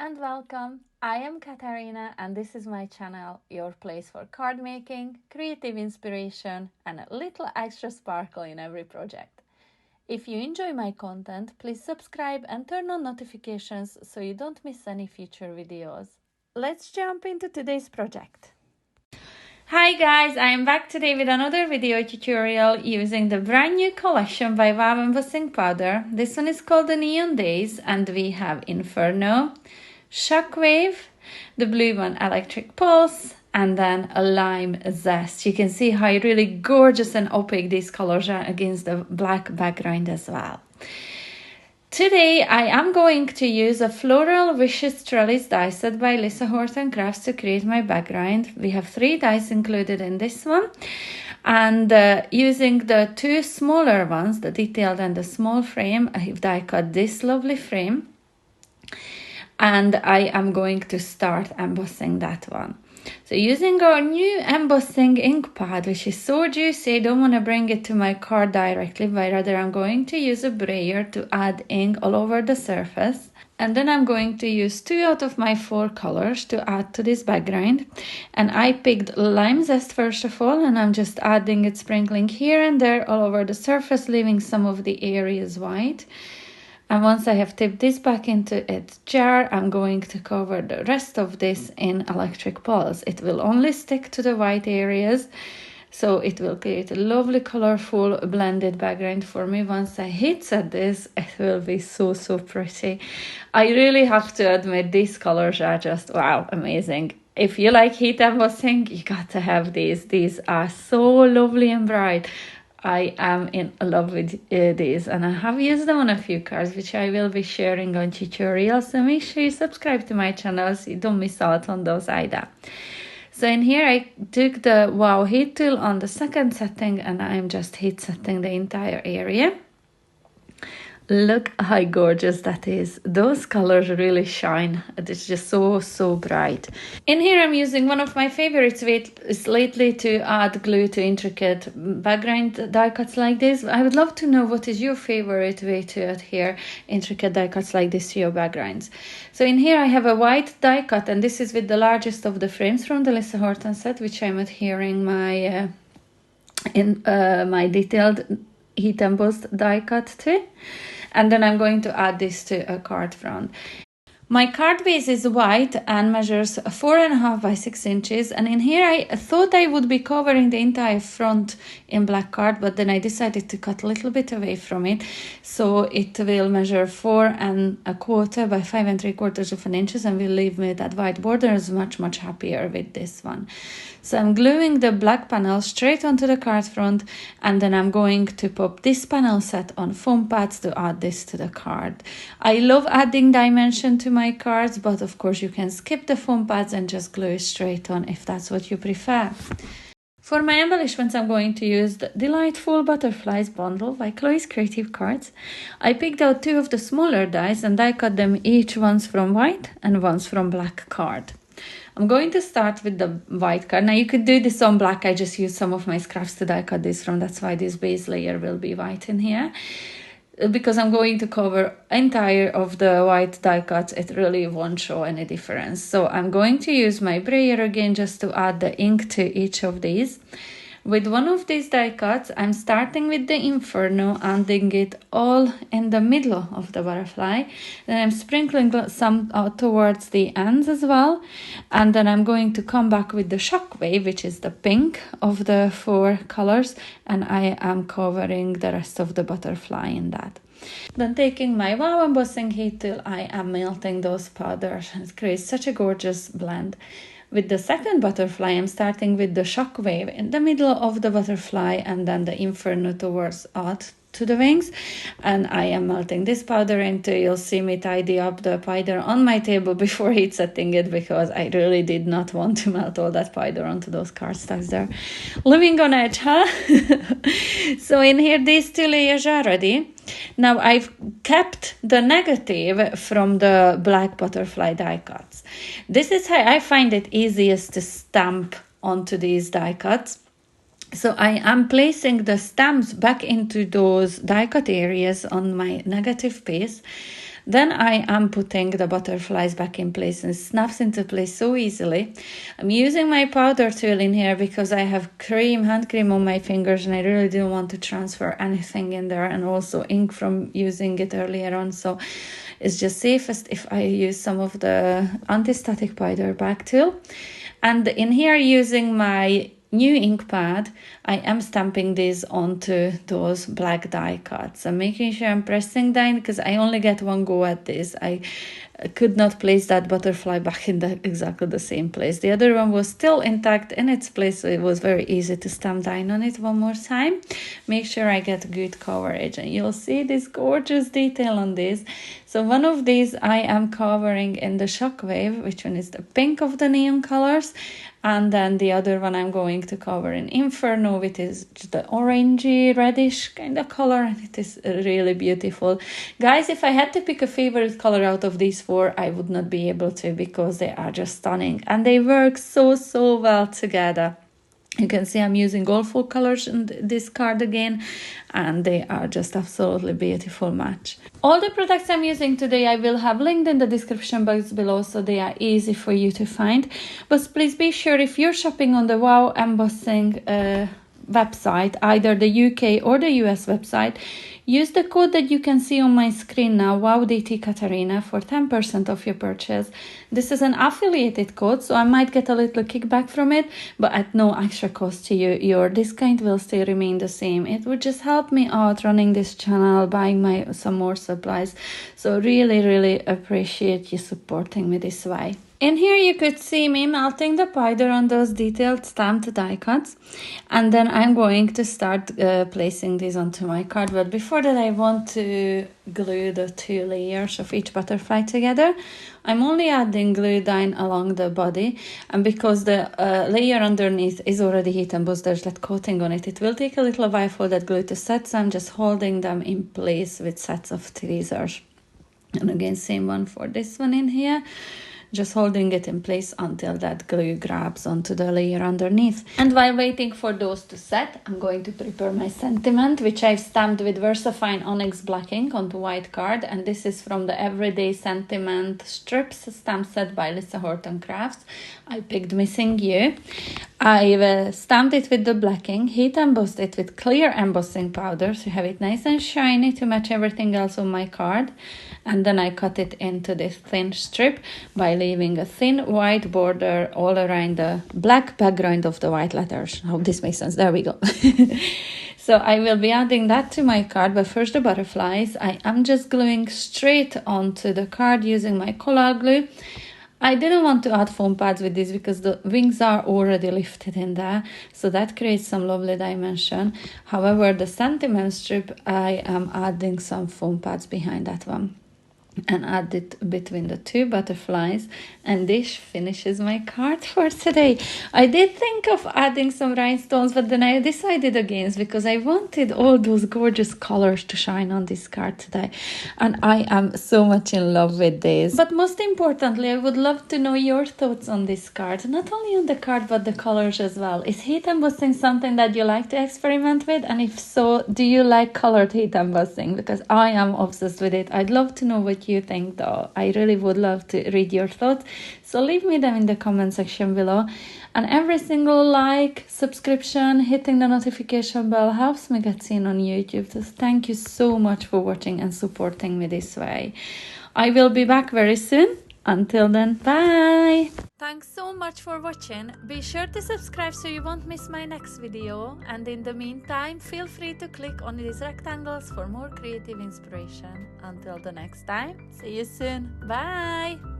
and welcome. I am Katarina and this is my channel, your place for card making, creative inspiration and a little extra sparkle in every project. If you enjoy my content, please subscribe and turn on notifications so you don't miss any future videos. Let's jump into today's project. Hi guys, I am back today with another video tutorial using the brand new collection by Embossing Powder. This one is called the Neon Dayz and we have Inferno, Shockwave, the blue one Electric Pulse, and then a lime Zest. You can see how really gorgeous and opaque these colors are against the black background as well. Today I am going to use a Floral Wishes Trellis die set by Lisa Horton Crafts to create my background. We have 3 dies included in this one, and using the 2 smaller ones, the detailed and the small frame, I've die cut this lovely frame and I am going to start embossing that one. So using our new embossing ink pad, which is so juicy, I don't want to bring it to my card directly, but rather I'm going to use a brayer to add ink all over the surface. And then I'm going to use 2 out of my 4 colors to add to this background. And I picked lime zest first of all, and I'm just adding it, sprinkling here and there all over the surface, leaving some of the areas white. And once I have tipped this back into its jar, I'm going to cover the rest of this in Electric Pulse. It will only stick to the white areas, so it will create a lovely, colorful, blended background for me. Once I heat set this, it will be so pretty. I really have to admit, these colors are just, wow, amazing. If you like heat embossing, you got to have these. These are so lovely and bright. I am in love with these, and I have used them on a few cards which I will be sharing on tutorials, so make sure you subscribe to my channel so you don't miss out on those either. So in here I took the wow heat tool on the second setting and I'm just heat setting the entire area. Look how gorgeous that is. Those colors really shine. It's just so bright. In here I'm using one of my favorites lately to add glue to intricate background die cuts like this. I would love to know what is your favorite way to adhere intricate die cuts like this to your backgrounds. So in here I have a white die cut, and this is with the largest of the frames from the Lisa Horton set, which I'm adhering my my detailed heat embossed die cut to. And then I'm going to add this to a card front. My card base is white and measures 4.5 by 6 inches. And in here I thought I would be covering the entire front in black card, but then I decided to cut a little bit away from it. So it will measure 4.25 by 5.75 inches and will leave me that white border. Is much happier with this one. So I'm gluing the black panel straight onto the card front, and then I'm going to pop this panel set on foam pads to add this to the card. I love adding dimension to my cards, but of course you can skip the foam pads and just glue it straight on if that's what you prefer. For my embellishments, I'm going to use the Delightful Butterflies bundle by Chloe's Creative Cards. I picked out 2 of the smaller dies and I cut them each once from white and once from black card. I'm going to start with the white card. Now you could do this on black. I just used some of my scraps to die cut this from. That's why this base layer will be white in here. Because I'm going to cover entire of the white die cuts, it really won't show any difference. So I'm going to use my brayer again just to add the ink to each of these. With one of these die cuts, I'm starting with the Inferno, adding it all in the middle of the butterfly. Then I'm sprinkling some out towards the ends as well. And then I'm going to come back with the Shockwave, which is the pink of the 4 colors. And I am covering the rest of the butterfly in that. Then taking my wow embossing heat tool, I am melting those powders. It creates such a gorgeous blend. With the second butterfly, I'm starting with the Shockwave in the middle of the butterfly and then the Inferno towards out to the wings. And I am melting this powder until you'll see me tidy up the powder on my table before heat setting it, because I really did not want to melt all that powder onto those cardstocks there. Living on edge, huh? So in here, these 2 layers are ready. Now I've kept the negative from the black butterfly die cuts. This is how I find it easiest to stamp onto these die cuts. So I am placing the stamps back into those die cut areas on my negative piece. Then I am putting the butterflies back in place, and it snaps into place so easily. I'm using my powder tool in here because I have hand cream on my fingers, and I really don't want to transfer anything in there, and also ink from using it earlier on. So it's just safest if I use some of the anti-static powder back tool. And in here, using my new ink pad, I am stamping this onto those black die cuts. I'm making sure I'm pressing down because I only get one go at this. I could not place that butterfly back in exactly the same place. The other one was still intact in its place, so it was very easy to stamp down on it one more time. Make sure I get good coverage, and you'll see this gorgeous detail on this. So one of these I am covering in the Shockwave, which one is the pink of the neon colors, and then the other one I'm going to cover in Inferno, which is the orangey reddish kind of color, and it is really beautiful. Guys, if I had to pick a favorite color out of these four, I would not be able to, because they are just stunning and they work so well together. You can see I'm using all full colors in this card again, and they are just absolutely beautiful match. All the products I'm using today I will have linked in the description box below, so they are easy for you to find. But please be sure, if you're shopping on the Wow Embossing website, either the UK or the US website, use the code that you can see on my screen now, WowDT Katarina, for 10% off your purchase. This is an affiliated code, so I might get a little kickback from it, but at no extra cost to you. Your discount will still remain the same. It would just help me out running this channel, buying some more supplies. So really appreciate you supporting me this way. In here you could see me melting the powder on those detailed stamped die cuts, and then I'm going to start placing these onto my card. But before that, I want to glue the two layers of each butterfly together. I'm only adding glue down along the body, and because the layer underneath is already heat embossed, there's that coating on it. It will take a little while for that glue to set, so I'm just holding them in place with sets of tweezers. And again, same one for this one in here. Just holding it in place until that glue grabs onto the layer underneath. And while waiting for those to set, I'm going to prepare my sentiment, which I've stamped with VersaFine Onyx Black ink onto white card. And this is from the Everyday Sentiment Strips stamp set by Lisa Horton Crafts. I picked Missing You. I've stamped it with the black ink, heat embossed it with clear embossing powder, so you have it nice and shiny to match everything else on my card. And then I cut it into this thin strip by leaving a thin white border all around the black background of the white letters. I hope this makes sense. There we go. So I will be adding that to my card, but first the butterflies. I am just gluing straight onto the card using my Floral glue. I didn't want to add foam pads with this because the wings are already lifted in there, so that creates some lovely dimension. However, the sentiment strip, I am adding some foam pads behind that one, and add it between the two butterflies, and this finishes my card for today. I did think of adding some rhinestones, but then I decided against, because I wanted all those gorgeous colors to shine on this card today, and I am so much in love with this. But most importantly, I would love to know your thoughts on this card, not only on the card but the colors as well. Is heat embossing something that you like to experiment with? And if so, do you like colored heat embossing? Because I am obsessed with it. I'd love to know what you think though. I really would love to read your thoughts, so leave me them in the comment section below. And every single like, subscription, hitting the notification bell helps me get seen on YouTube. So thank you so much for watching and supporting me this way. I will be back very soon. Until then, bye! Thanks so much for watching. Be sure to subscribe so you won't miss my next video. And in the meantime, feel free to click on these rectangles for more creative inspiration. Until the next time, see you soon. Bye!